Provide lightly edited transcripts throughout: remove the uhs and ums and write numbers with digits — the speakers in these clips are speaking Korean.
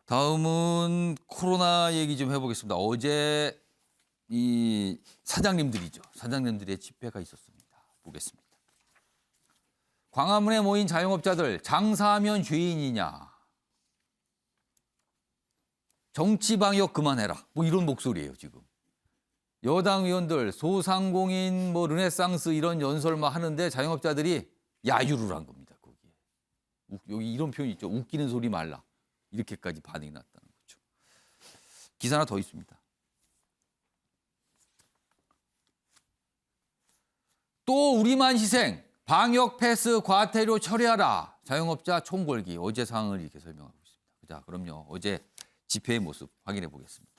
다음은 코로나 얘기 좀 해보겠습니다. 어제 이 사장님들이죠. 사장님들의 집회가 있었습니다. 보겠습니다. 광화문에 모인 자영업자들 장사하면 죄인이냐. 정치 방역 그만해라. 뭐 이런 목소리예요, 지금. 여당 의원들 소상공인 뭐 르네상스 이런 연설만 하는데 자영업자들이 야유를 한 겁니다. 거기에. 여기 이런 표현이 있죠. 웃기는 소리 말라. 이렇게까지 반응이 났다는 거죠. 기사 하나 더 있습니다. 또 우리만 희생. 방역 패스 과태료 처리하라. 자영업자 총궐기. 어제 상황을 이렇게 설명하고 있습니다. 자, 그럼요. 어제 집회의 모습 확인해 보겠습니다.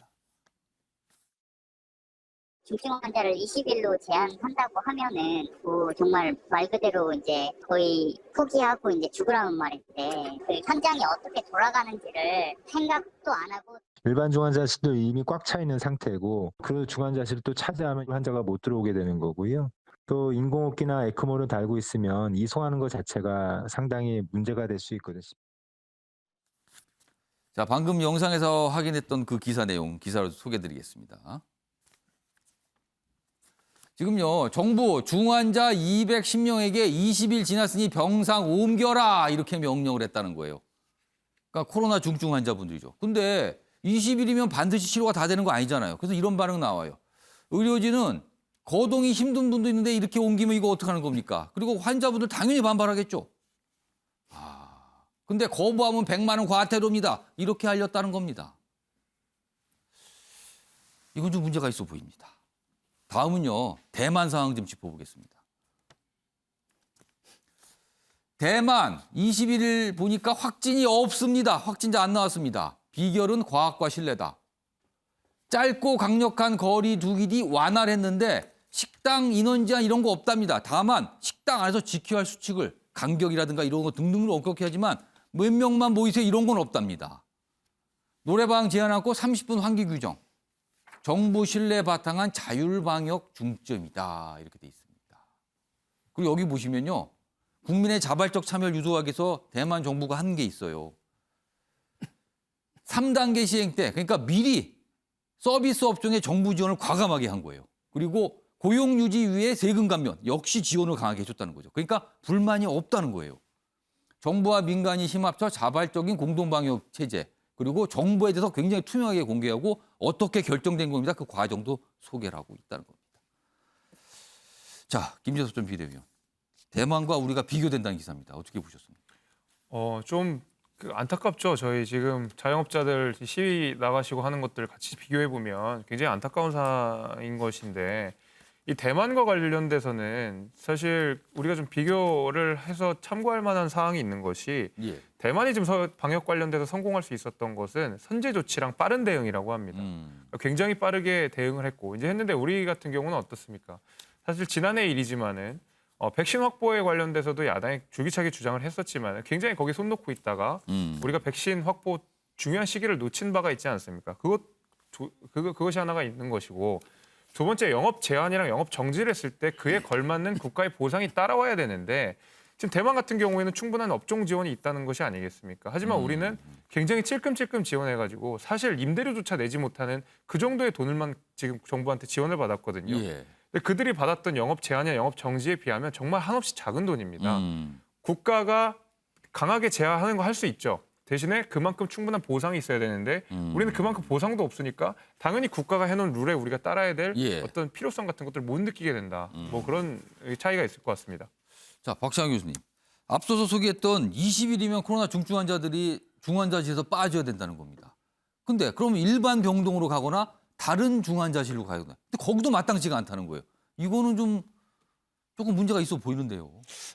중증 환자를 20일로 제한한다고 하면은 뭐 정말 말 그대로 이제 거의 포기하고 이제 죽으라는 말인데 그 현장이 어떻게 돌아가는지를 생각도 안 하고 일반 중환자실도 이미 꽉 차 있는 상태고 그 중환자실을 또 차지하면 환자가 못 들어오게 되는 거고요. 또 인공호흡기나 에크모를 달고 있으면 이송하는 것 자체가 상당히 문제가 될 수 있거든요. 자, 방금 영상에서 확인했던 그 기사 내용 기사로 소개해드리겠습니다. 지금요, 정부 중환자 210명에게 20일 지났으니 병상 옮겨라 이렇게 명령을 했다는 거예요. 그러니까 코로나 중증 환자분들이죠. 근데 20일이면 반드시 치료가 다 되는 거 아니잖아요. 그래서 이런 반응 나와요. 의료진은 거동이 힘든 분도 있는데 이렇게 옮기면 이거 어떡하는 겁니까? 그리고 환자분들 당연히 반발하겠죠. 근데 거부하면 100만 원 과태료입니다. 이렇게 알렸다는 겁니다. 이건 좀 문제가 있어 보입니다. 다음은요, 대만 상황 좀 짚어보겠습니다. 대만 21일 보니까 확진이 없습니다. 확진자 안 나왔습니다. 비결은 과학과 신뢰다. 짧고 강력한 거리 두기 뒤 완화를 했는데 식당 인원 제한 이런 거 없답니다. 다만 식당 안에서 지켜야 할 수칙을 간격이라든가 이런 거 등등을 엄격히 하지만 몇 명만 모이세요 이런 건 없답니다. 노래방 제한 않고 30분 환기 규정. 정부 신뢰 바탕한 자율방역 중점이다. 이렇게 돼 있습니다. 그리고 여기 보시면요. 국민의 자발적 참여를 유도하기 위해서 대만 정부가 한 게 있어요. 3단계 시행 때 그러니까 미리 서비스 업종의 정부 지원을 과감하게 한 거예요. 그리고 고용 유지 위에 세금 감면 역시 지원을 강하게 해줬다는 거죠. 그러니까 불만이 없다는 거예요. 정부와 민간이 힘합쳐 자발적인 공동방역 체제 그리고 정부에 대해서 굉장히 투명하게 공개하고 어떻게 결정된 겁니다. 그 과정도 소개를 하고 있다는 겁니다. 자, 김재섭 전 비대위원. 대만과 우리가 비교된다는 기사입니다. 어떻게 보셨습니까? 좀 안타깝죠. 저희 지금 자영업자들 시위 나가시고 하는 것들 같이 비교해 보면 굉장히 안타까운 사안인 것인데 이 대만과 관련돼서는 사실 우리가 좀 비교를 해서 참고할 만한 사항이 있는 것이 예. 대만이 지금 방역 관련돼서 성공할 수 있었던 것은 선제 조치랑 빠른 대응이라고 합니다. 굉장히 빠르게 대응을 했고 이제 했는데 우리 같은 경우는 어떻습니까? 사실 지난해 일이지만은 백신 확보에 관련돼서도 야당이 줄기차게 주장을 했었지만 굉장히 거기에 손 놓고 있다가 우리가 백신 확보 중요한 시기를 놓친 바가 있지 않습니까? 그것이 하나가 있는 것이고 두 번째 영업 제한이랑 영업 정지를 했을 때 그에 걸맞는 국가의 보상이 따라와야 되는데 지금 대만 같은 경우에는 충분한 업종 지원이 있다는 것이 아니겠습니까? 하지만 우리는 굉장히 찔끔찔끔 지원해가지고 사실 임대료조차 내지 못하는 그 정도의 돈을만 지금 정부한테 지원을 받았거든요. 예. 근데 그들이 받았던 영업 제한이나 영업 정지에 비하면 정말 한없이 작은 돈입니다. 국가가 강하게 제한하는 거 할 수 있죠. 대신에 그만큼 충분한 보상이 있어야 되는데 우리는 그만큼 보상도 없으니까 당연히 국가가 해놓은 룰에 우리가 따라야 될 예. 어떤 필요성 같은 것들을 못 느끼게 된다. 뭐 그런 차이가 있을 것 같습니다. 자, 박시영 교수님. 앞서서 소개했던 20일이면 코로나 중증 환자들이 중환자실에서 빠져야 된다는 겁니다. 근데 그러면 일반 병동으로 가거나 다른 중환자실로 가야 되나? 근데 거기도 마땅치가 않다는 거예요. 이거는 좀 조금 문제가 있어 보이는데요.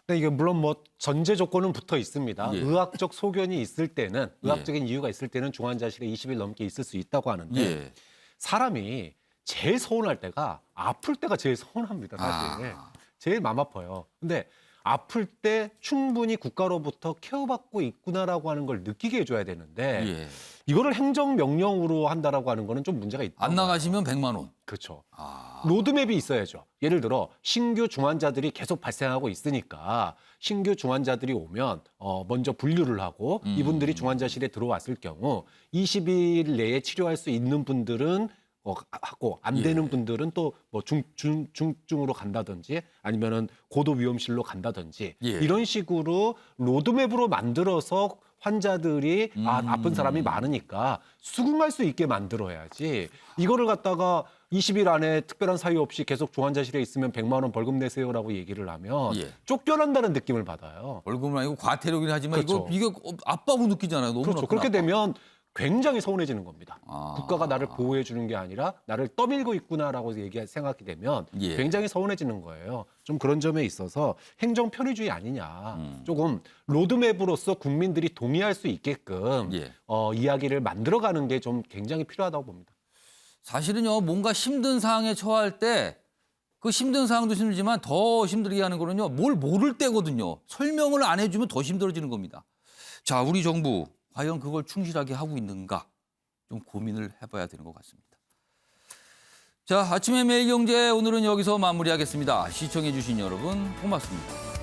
네, 이게 물론 뭐 전제 조건은 붙어 있습니다. 예. 의학적 소견이 있을 때는 의학적인 이유가 있을 때는 중환자실에 20일 넘게 있을 수 있다고 하는데 예. 사람이 제일 서운할 때가 아플 때가 제일 서운합니다. 사실 제일 맘 아파요. 근데 아플 때 충분히 국가로부터 케어받고 있구나라고 하는 걸 느끼게 해줘야 되는데 예. 이거를 행정명령으로 한다라고 하는 거는 좀 문제가 있다. 안 나가시면 100만 원. 그렇죠. 아. 로드맵이 있어야죠. 예를 들어 신규 중환자들이 계속 발생하고 있으니까 신규 중환자들이 오면 먼저 분류를 하고 이분들이 중환자실에 들어왔을 경우 20일 내에 치료할 수 있는 분들은 하고 안 되는 분들은 또 뭐 중증으로 간다든지 아니면은 고도 위험실로 간다든지 예. 이런 식으로 로드맵으로 만들어서 환자들이 아픈 사람이 많으니까 수긍할 수 있게 만들어야지 이거를 갖다가 20일 안에 특별한 사유 없이 계속 중환자실에 있으면 100만 원 벌금 내세요라고 얘기를 하면 예. 쫓겨난다는 느낌을 받아요. 벌금은 아니고 과태료긴 하지만 그렇죠. 이거 압박으로 느끼잖아요. 너무 그렇죠. 그렇게 되면 굉장히 서운해지는 겁니다. 아. 국가가 나를 보호해 주는 게 아니라 나를 떠밀고 있구나라고 생각이 되면 예. 굉장히 서운해지는 거예요. 좀 그런 점에 있어서 행정 편의주의 아니냐. 조금 로드맵으로서 국민들이 동의할 수 있게끔 예. 이야기를 만들어가는 게 좀 굉장히 필요하다고 봅니다. 사실은요, 뭔가 힘든 상황에 처할 때 그 힘든 상황도 힘들지만 더 힘들게 하는 거는요, 뭘 모를 때거든요. 설명을 안 해주면 더 힘들어지는 겁니다. 자, 우리 정부 과연 그걸 충실하게 하고 있는가 좀 고민을 해봐야 되는 것 같습니다. 자, 아침의 매일경제 오늘은 여기서 마무리하겠습니다. 시청해주신 여러분 고맙습니다.